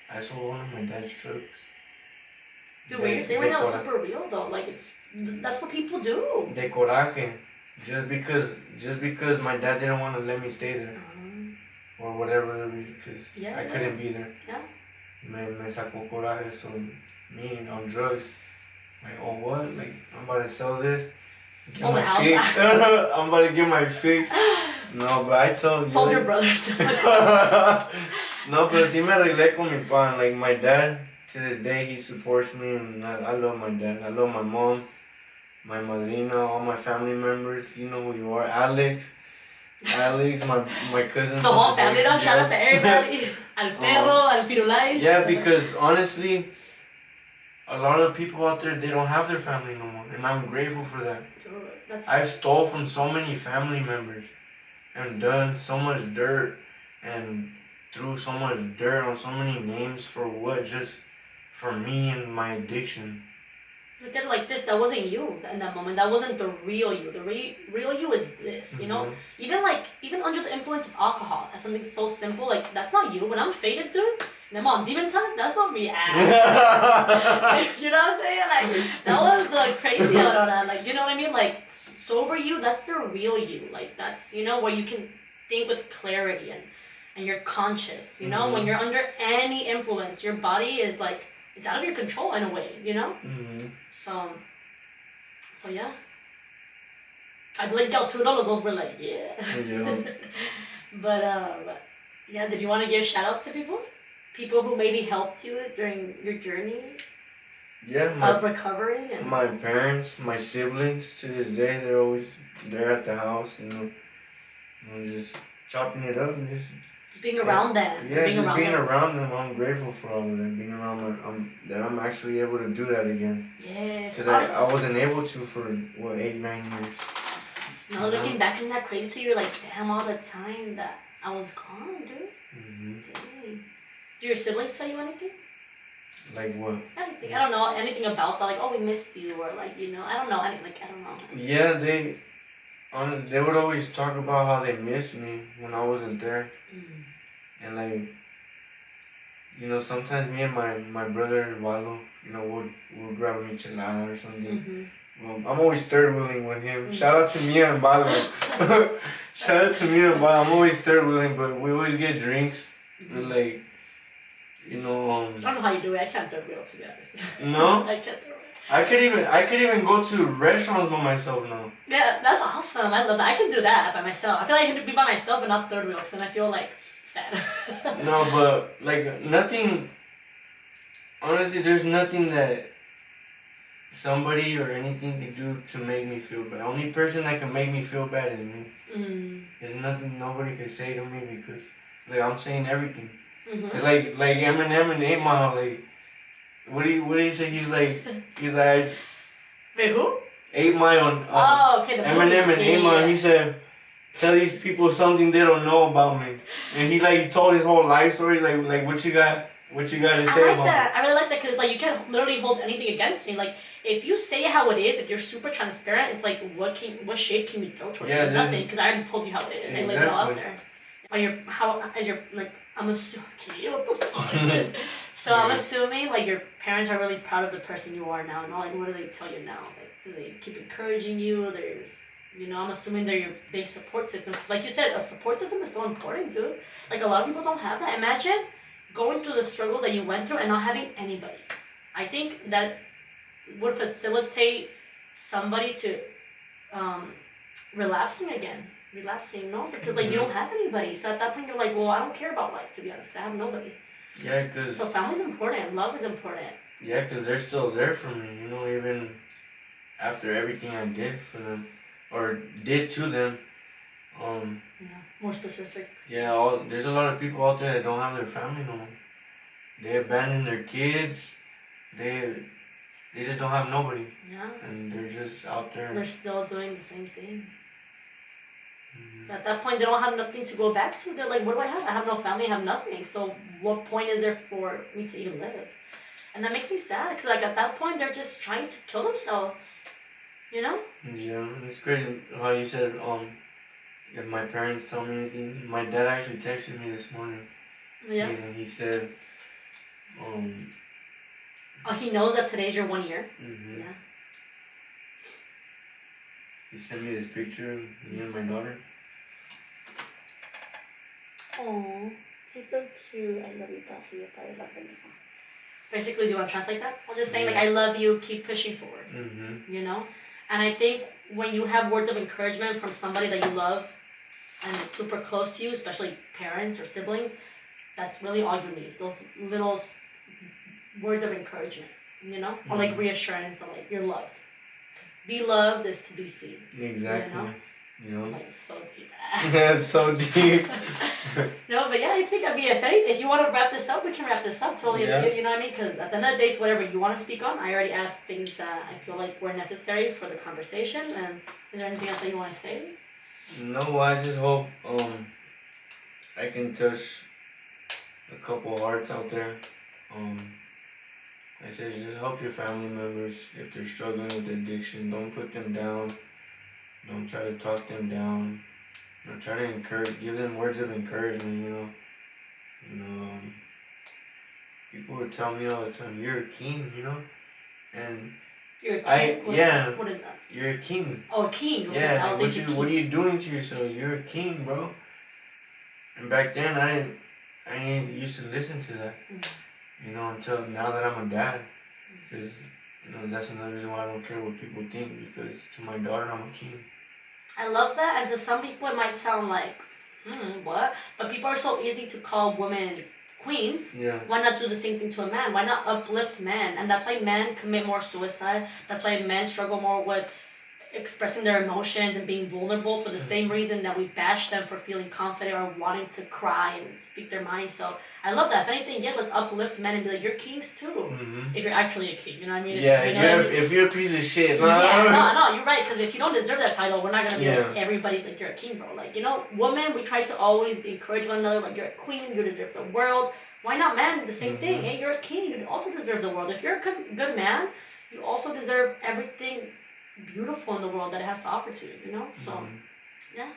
I sold one of my dad's trucks. Dude, what you're saying right now is super real though. Like, that's what people do. De coraje. Just because my dad didn't want to let me stay there. Or whatever, because I couldn't be there. Yeah. Me sacó coraje, so me on drugs. Like, oh what? Like, I'm about to sell this. Get my fix. I'm about to get my fix. No, but I told you. Sold your brothers. No, but sí me arreglé con mi pa. Like, my dad, to this day, he supports me, and I love my dad. I love my mom, my madrina, all my family members. You know who you are. Alex, my cousin. The whole family, though. Shout out to everybody. Al perro, al pirulais. Yeah, because honestly, a lot of people out there, they don't have their family no more, and I'm grateful for that. I've stole from so many family members, and done so much dirt, and threw so much dirt on so many names for what? Just for me and my addiction. Look at it like this. That wasn't you in that moment. That wasn't the real you. The real you is this, Even under the influence of alcohol, as something so simple, like, that's not you. When I'm faded, dude, and I'm on demon time, that's not me. You know what I'm saying? Like, that was the crazy out of that. Like, you know what I mean? Like, sober you, that's the real you. Like, that's, where you can think with clarity and you're conscious, Mm-hmm. When you're under any influence, your body is like, it's out of your control in a way, Mm-hmm. So yeah. I blinked out $2, those were like, yeah. But yeah, did you want to give shout outs to people? People who maybe helped you during your journey Yeah, of recovering and my parents, my siblings, to this day, they're always there at the house, just chopping it up and just being around them. yeah, Being just around being them. around them. I'm grateful for all of them. Being around that I'm actually able to do that again. Yes. Because I wasn't able to for 8-9 years. Now looking back, isn't that crazy to you? Like, damn, all the time that I was gone, dude. Mhm. Dang. Do your siblings tell you anything? Like what? Anything. I don't know anything about that. Like, oh, we missed you, or like, I don't know. Anything. Like, I don't know. Yeah, they would always talk about how they missed me when I wasn't there, and like sometimes me and my brother Waldo, we'll grab a michelada or something. Well, I'm always third wheeling with him. Shout out to Mia and Waldo. Shout out to Mia and Waldo. I'm always third wheeling, but we always get drinks and like I don't know how you do it. I can't third wheel, to be honest. No. I can't third wheel. I could even go to restaurants by myself now. Yeah, that's awesome. I love that. I can do that by myself. I feel like I can be by myself and not third wheel, because then I feel like sad. No, but like nothing. Honestly, there's nothing that somebody or anything can do to make me feel bad. Only person that can make me feel bad is me. There's nothing nobody can say to me because like I'm saying everything. Cause like Eminem and 8 Mile, like what do you say? He's like Wait, who? 8 Mile. Oh, okay. The Eminem and 8 Mile. He said, "Tell these people something they don't know about me," and he told his whole life story. Like what you got to say I like about that. me? I really like that because like you can't literally hold anything against me. Like if you say how it is, if you're super transparent, it's like what shape can we throw towards you? Nothing, because I already told you how it is. Exactly. I laid it all out there. I'm assuming. What the fuck? So I'm assuming like your parents are really proud of the person you are now. And like what do they tell you now? Like do they keep encouraging you? I'm assuming they're your big support system. Because like you said, a support system is so important, dude. Like a lot of people don't have that. Imagine going through the struggles that you went through and not having anybody. I think that would facilitate somebody to relapsing, no? Because like you don't have anybody. So at that point you're like, well, I don't care about life, to be honest, because I have nobody. Yeah, cause so family's important. Love is important. Yeah, cause they're still there for me. Even after everything I did for them or did to them. More specific. Yeah, there's a lot of people out there that don't have their family no more. They abandon their kids. They just don't have nobody. Yeah. And they're just out there. They're still doing the same thing. At that point, they don't have nothing to go back to. They're like, what do I have? I have no family, I have nothing. So what point is there for me to even live? And that makes me sad, because like at that point, they're just trying to kill themselves. Yeah, it's crazy how you said, if my parents tell me anything. My dad actually texted me this morning. Yeah. And he said, Oh, he knows that today's your 1 year? Yeah. He sent me this picture of me and my daughter. Oh, she's so cute. I love you, Pasi. Basically, do you want to translate that? I'm just saying, like, I love you, keep pushing forward. And I think when you have words of encouragement from somebody that you love and is super close to you, especially parents or siblings, that's really all you need. Those little words of encouragement, or like reassurance that like you're loved. To be loved is to be seen. Exactly. Like so deep. Yeah, it's so deep. No, but yeah, I think if you want to wrap this up, we can wrap this up. Totally up to you. You know what I mean? Because at the end of the day, it's whatever you want to speak on. I already asked things that I feel like were necessary for the conversation. And is there anything else that you want to say? No, I just hope I can touch a couple hearts out there. I say just help your family members if they're struggling with addiction. Don't put them down. Don't try to talk them down. Try to give them words of encouragement. People would tell me all the time, "You're a king," and you're a king. What is that? You're a king. Oh, a king. Okay. Yeah. What are you doing to yourself? You're a king, bro. And back then, I didn't used to listen to that. Until now that I'm a dad. Because, that's another reason why I don't care what people think. Because to my daughter, I'm a king. I love that. And to some people, it might sound like What? But people are so easy to call women queens. Yeah. Why not do the same thing to a man? Why not uplift men? And that's why men commit more suicide. That's why men struggle more with expressing their emotions and being vulnerable for the same reason that we bash them for feeling confident or wanting to cry and speak their mind. So I love that. If anything, yes, let's uplift men and be like, you're kings too. Mm-hmm. If you're actually a king, you know what I mean? If you're a piece of shit. No, you're right. Because if you don't deserve that title, we're not gonna be like everybody's like you're a king, bro. Like women, we try to always encourage one another. Like you're a queen, you deserve the world. Why not men? The same thing. Hey, you're a king, you also deserve the world. If you're a good man, you also deserve everything beautiful in the world that it has to offer to you. So yeah,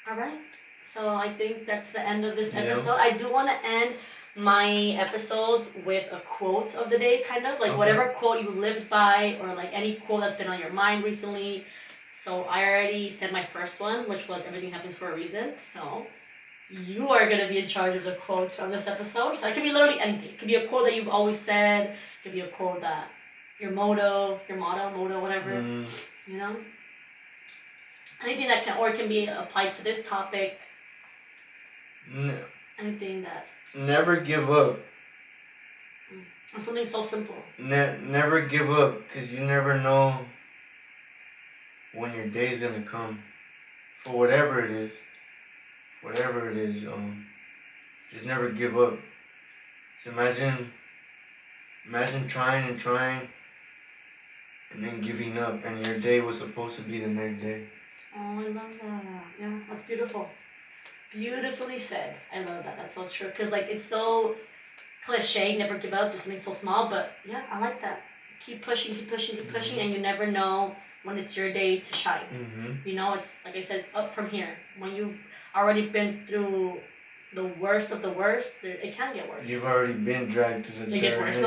all right. So I think that's the end of this episode. I do want to end my episode with a quote of the day, kind of like whatever quote you lived by, or like any quote that's been on your mind recently. So I already said my first one, which was everything happens for a reason. So you are going to be in charge of the quotes on this episode. So it could be literally anything. It could be a quote that you've always said. It could be a quote that your motto, whatever, anything that can be applied to this topic. Anything that's never give up. And something so simple. Never give up, because you never know when your day's gonna come. For whatever it is, just never give up. So imagine trying and then giving up, and your day was supposed to be the next day. Oh, I love that. Yeah, that's beautiful. Beautifully said. I love that. That's so true. Because it's so cliche, never give up, just something so small. But yeah, I like that. Keep pushing, and you never know when it's your day to shine. It's like I said, it's up from here. When you've already been through the worst of the worst, it can get worse. You've already been dragged to the dirt. It gets worse.